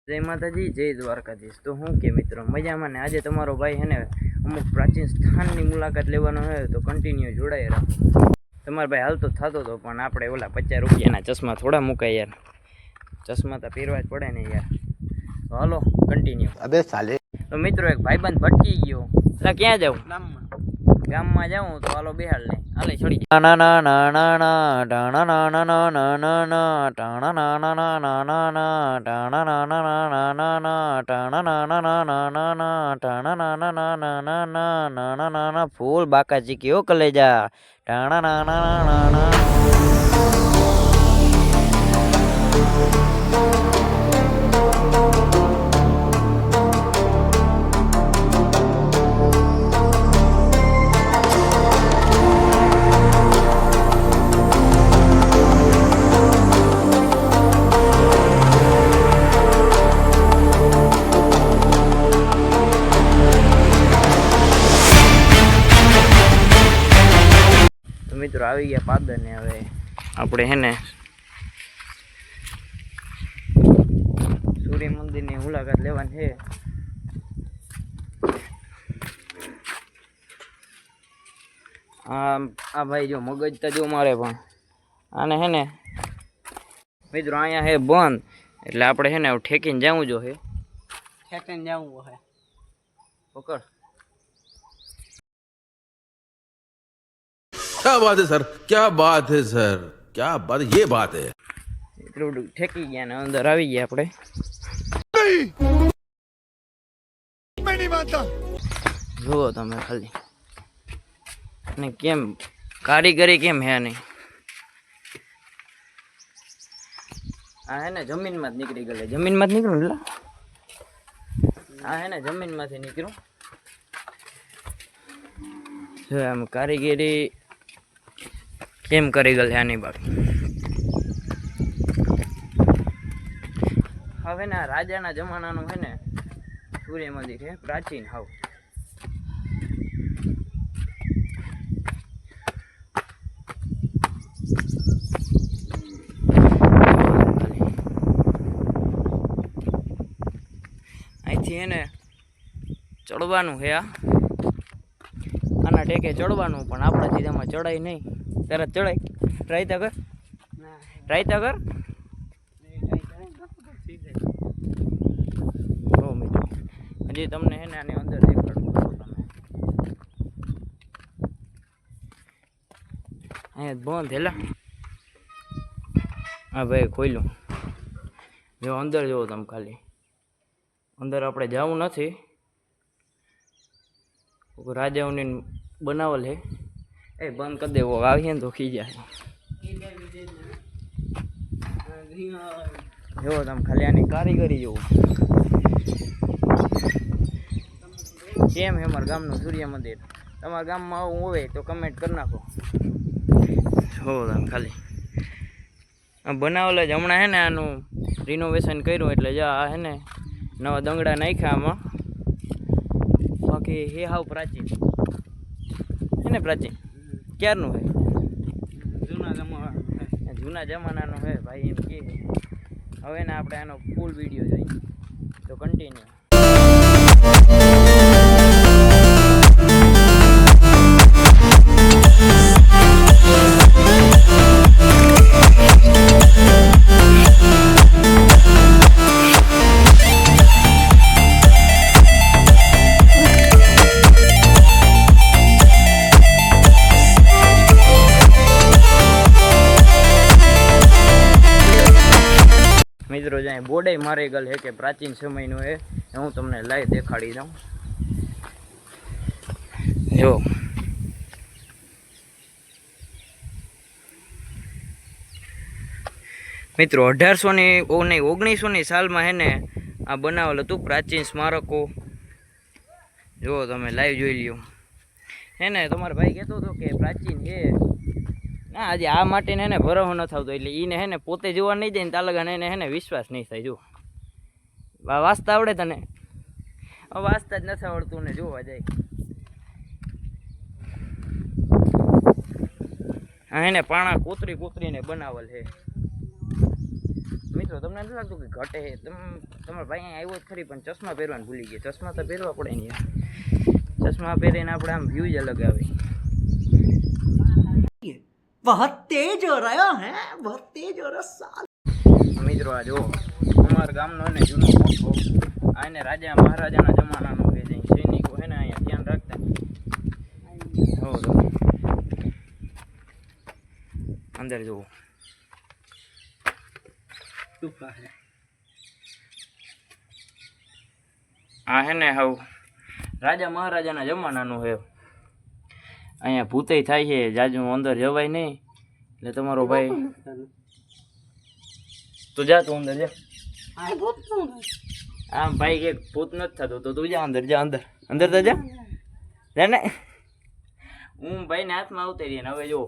જય માતાજી, જય દ્વારકાધીશ। તો હું કે મિત્રો મજામાં ને? આજે તમારો ભાઈ હે ને અમુક પ્રાચીન સ્થાનની મુલાકાત લેવાનો હોય તો કન્ટિન્યુ જોડાઈ રાખો। તમારો ભાઈ હાલતો થતો હતો પણ આપણે ઓલા 50 રૂપિયાના ચશ્મા થોડા મુકાય યાર, ચશ્મા તો પહેરવા જ પડે ને યાર। તો હાલો કન્ટિન્યુ। અબે સાલે તો મિત્રો એક ભાઈબંધ ભટકી ગયો, એટલે ક્યાં જાઉં? ગામમાં જાઉં તો હાલો બેહાડ લે, હાલે છોડી ના ના ના ના ના ટાણા ના ના ના ના ના ના ટાણા ના ના ના ના ના ના ટાણા ના ના ના ના ના ટાણા ના ના ના ના ના ટાણા ના ના ના ના ના ના ના ના ફૂલ બાકા ચીક્યો કલેજા ટાણા ના ના ના ના। મિત્રો આવી ગયા પાદર ને હવે આપણે હે ને સૂર્ય મંદિરની મુલાકાત લેવાની છે। આ ભાઈ જો મગજ તો જો મારે પણ આને હે ને મિત્રો અહીંયા હે બંધ, એટલે આપણે હે ને ઠેકીને જવું જો હે, ઠેકીને જવું હે પકડ। क्या बात है सर, क्या बात है सर, क्या बात, ये बात है। એટલું ઠેકી ગયા ને અંદર આવી ગયા આપણે। જુઓ તમે ખાલી ને કેમ કારીગરી કેમ હે નહીં, આ હે ને જમીનમાં જ નીકળી ગયેલા, જમીનમાં જ નીકળ્યું એટલે આ હે ને જમીનમાંથી નીકળ્યું જો આમ કારીગરી કેમ કરી ગયેલ આની બાકી। હવે ને રાજાના જમાનાનું છે ને સૂર્ય મંદિર છે, પ્રાચીન હાવ। અહીંથી એને ચડવાનું છે, આના ટેકે ચડવાનું, પણ આપણાથી તેમાં ચડાય નહીં। તરત ચડાય, ટ્રાય તો કર, ટ્રાય તો કર। હો મિત્રો હજી તમને હે ને આની અંદર દેખાડું તમે, અહીંયા બંધ હેલા, હા ભાઈ ખોલ્યું જો અંદર જુઓ તમે ખાલી, અંદર આપણે જવું નથી, રાજાઓની બનાવેલ હે। એ બંધ કરી દેવો, આવીએ ને તો ખી જાય। જો તમે ખાલી આની કારીગરી જોવો કેમ હે અમારા ગામનું સૂર્ય મંદિર। તમારા ગામમાં આવું હોય તો કમેન્ટ કરી નાખો। જો તમે ખાલી બનાવેલ જ હમણાં હે ને આનું રિનોવેશન કર્યું, એટલે જો આ હે ને નવા દંગડા નાખ્યા આમાં, બાકી હે હાવ પ્રાચીન હે ને, પ્રાચીન ક્યારનું હે, જૂના જમાનાનું હે ભાઈ એમ કે। હવે ને આપણે આનો ફૂલ વિડીયો જોઈએ તો કન્ટિન્યુ। મિત્રો જ્યાં બોર્ડે મારી ગયેલ હે કે પ્રાચીન સમયનું હે, હું તમને લાઈવ દેખાડી દઉં જો। મિત્રો 1900ની સાલમાં હે ને આ બનાવેલ હતું પ્રાચીન સ્મારકો, જો તમે લાઈવ જોઈ લ્યો હે ને। તમારો ભાઈ કહેતો હતો કે પ્રાચીન હે ના, આજે આ માટે ને ભરોસો ન થતો, એટલે એને હે ને પોતે જોવા નહીં જાય ને તાલગાને એને હે ને વિશ્વાસ નહીં થાય। જો વાંચતા આવડે તને? વાંચતા જ નથી આવડતું ને જોવા જાય। હા એને પાણા કોતરીને બનાવેલ છે। મિત્રો તમને નથી લાગતું કે ઘટે છે? તમારા ભાઈ અહીંયા આવ્યો જ ખરી, પણ ચશ્મા પહેરવાનું ભૂલી ગયા. ચશ્મા તો પહેરવા પડે ને યાર. ચશ્મા પહેરીને આપણે આમ વ્યૂ જ અલગ આવે. बहुत तेज हो रहा है बहुत तेज हो रहा મિત્રો આ જો અમારા ગામનો ને જૂનો કોઠો, આ એને રાજા મહારાજાના જમાનાનો છે. જે સૈનિકો છે ને અહીંયા ધ્યાન રાખતા. હો તો અંદર જુઓ, આ હે ને હાવ રાજા મહારાજાના જમાનાનું છે. અહીંયા ભૂતે થાય છે જાજુ, અંદર જવાય નહીં. એટલે તમારો ભાઈ તું જા, તું અંદર જા. આમ ભાઈ કે ભૂત નથી થતું તો તું જા અંદર, જા અંદર, અંદર તો જા ને. હું ભાઈને હાથમાં આવતી રહી ને હવે જો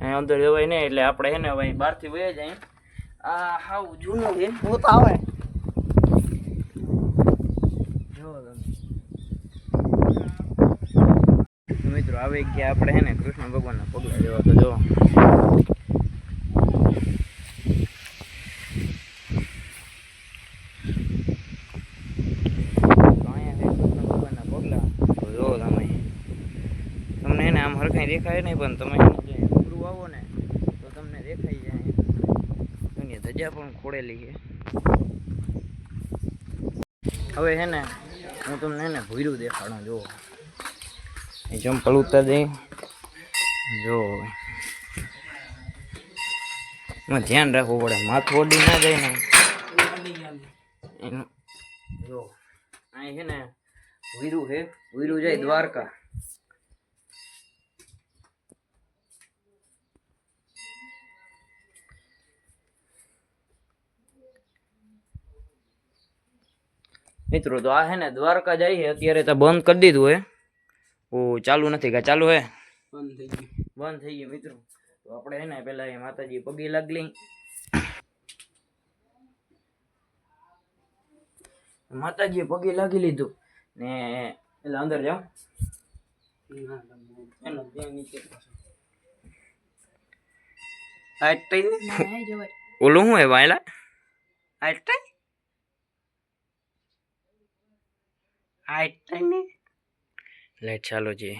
અહીંયા અંદર જવાય નહીં. એટલે આપણે છે ને હવે બહારથી વયા જાય. આ હાવ જૂનું છે. भूत आवे મિત્રો આવી ગયા આપણે છે ને કૃષ્ણ ભગવાનના પગલા જેવા. તો જો તમને એને આમ હરખાઈ દેખાય નહીં, પણ તમે ઉપરું આવો ને તો તમને દેખાઈ જાય. એની ધજા પણ ખોડેલી છે. હવે છે ને હું તમને એને ભૂર્યું દેખાડું. જો એ ચંપલ ઉતાર દઈ, જો એમાં ધ્યાન રાખવું પડે, માથું ઓડી ના જાય ને એનું. જો અહીં છે ને ભૂર્યું છે, ભૂર્યું જાય દ્વારકા. મિત્રો તો આ હે ને દ્વારકા જાય છે. અત્યારે તો બંધ કરી દીધું હે. ઓ ચાલુ નથી, કા ચાલુ હે? બંધ થઈ ગયું મિત્રો. તો આપણે હે ને પેલા એ માતાજી પગે લાગલી, માતાજીએ પગે લાગી લીધું ને એટલે અંદર જાઓ. ઓલું શું હે વાયલા? લેટ ચાલો જી.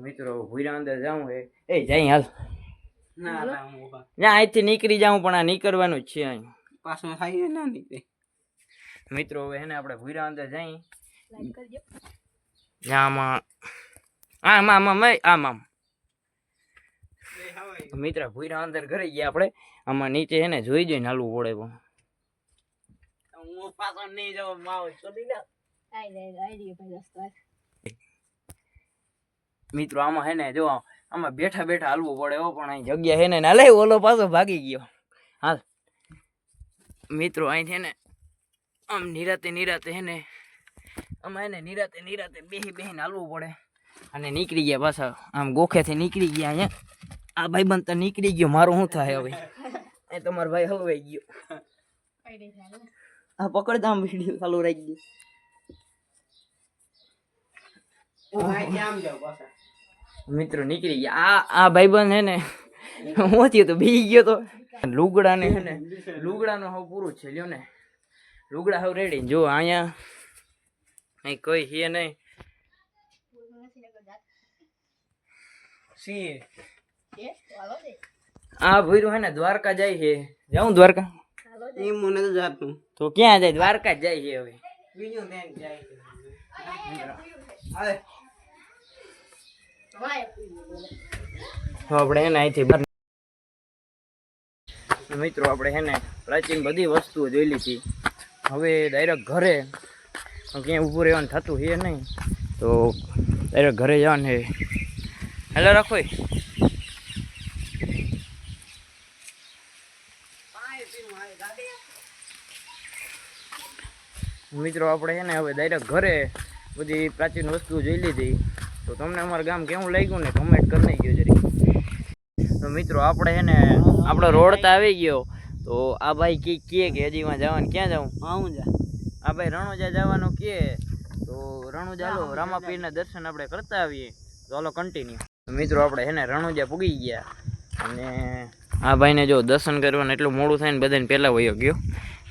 મિત્રો ભૂરા અંદર જાઉં હે. એ જાય હાલ. ના અહીંથી નીકળી જાઉં, પણ આ નીકળવાનું જ છે. અહીં पास में खाई ना निकले મિત્રો હવે હે ને આપણે ભૂરા અંદર જઈ. આમાં આમ મિત્ર ભૂરા અંદર ઘરે ગયા આપણે. આમાં નીચે હે ને જોઈ જોઈને હાલવું પડે. પણ હું પાછળ નહીં જાવ, માવ છોડી દે. મિત્રો આમાં હે ને જો આમાં બેઠા બેઠા હાલવું પડે હો. પણ અહીં જગ્યા હે ને હાલે. ઓલો પાછો ભાગી ગયો. હાલ મિત્રો અહીં છે ને આમ નિરાતે હે ને આમાં હે ને નિરાતે બેહીને હાલવું પડે. અને નીકળી ગયા પાછા આમ ગોખેથી નીકળી ગયા. અહીંયા આ ભાઈ બંધ તો નીકળી ગયો. મારું શું થાય હવે? એ તમારો ભાઈ હલવાઈ ગયો. આ પકડ આમ વિડીયો ચાલુ રાખી ગયો. મિત્રો નીકળી ગયા. આ ભાઈબંધ હે ને હું થયું તો બી ગયો. તો લુગડા ને હે ને લુગડાનું હવે પૂરું છે. લ્યો ને લુગડા હવે રેડી. જો અહીંયા અહીં કઈ છે નહીં. આ ભૂરું હે ને દ્વારકા જાય છે. જાઉં દ્વારકા? એ મને તો જાતું તો ક્યાં જાય? દ્વારકા જ જાય છે હવે. બીજું ને જાય આપણે હે ને અહીંથી મિત્રો આપણે હે ને પ્રાચીન બધી વસ્તુઓ જોઈ લીધી. હવે ડાયરેક્ટ ઘરે ક્યાંય ઊભું રહેવાનું થતું છે નહીં, તો ડાયરેક્ટ ઘરે જવાનું છે. હેલો રાખો મિત્રો. આપણે છે ને હવે ડાયરેક્ટ ઘરે બધી પ્રાચીન વસ્તુઓ જોઈ લીધી. તો તમને અમારું ગામ કેવું લાગ્યું ને કમેન્ટ કરી નાખજો જરી. તો મિત્રો આપણે છે ને આપણો રોડ તો આવી ગયો. તો આ ભાઈ કહે કે હજીમાં જવાનું. ક્યાં જાઉં? આવું જા. આ ભાઈ રણુજા જવાનું કહે. તો રણુજા હાલો રામાપીરના દર્શન આપણે કરતા આવીએ. તો હાલો કન્ટિન્યુ. મિત્રો આપણે છે ને રણુજા પૂગી ગયા. અને આ ભાઈને જો દર્શન કરવાનું એટલું મોડું થાય ને બધાને પહેલાં વયો ગયો.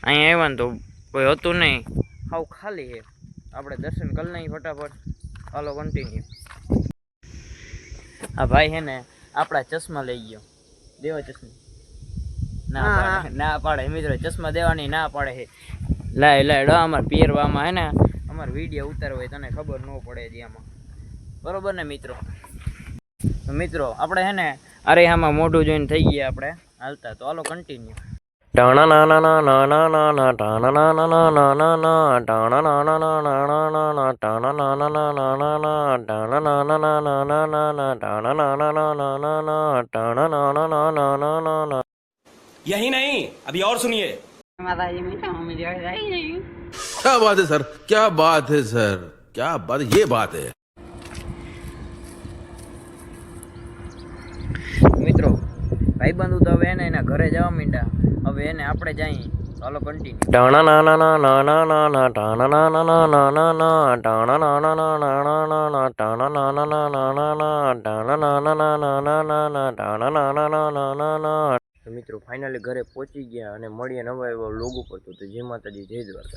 અહીંયા આવ્યા ને તો કોઈ હતું નહીં, હાવ ખાલી છે. આપણે દર્શન કરી લઈએ ફટાફટ. હાલો કન્ટિન્યુ. આ ભાઈ છે ને આપણા ચશ્મા લઈ ગયો. દેવા ચશ્મા ના પાડે મિત્રો, ચશ્મા દેવાની ના પાડે છે. લાય અમારે પહેરવામાં હે ને અમારે વિડીયો ઉતારવો હોય તને ખબર ન પડે જ આમાં, બરોબર ને મિત્રો? તો મિત્રો આપણે હે ને અરે આમાં મોઢું જોઈને થઈ ગયા આપણે હાલતા. તો હાલો કન્ટિન્યુ. यही नहीं अभी और सुनिए. क्या बात है सर, क्या बात है सर, क्या बात, ये बात है. મિત્રો ભાઈબંધુ તો હવે એને એના ઘરે જવા માંડ્યા. હવે એને આપણે જઈએ. ચાલો કન્ટિન્યુ. મિત્રો ફાઇનલી ઘરે પહોંચી ગયા અને મળીએ નવા એવો લોગ ઉપર. તો જય માતાજી, જય દ્વારકા.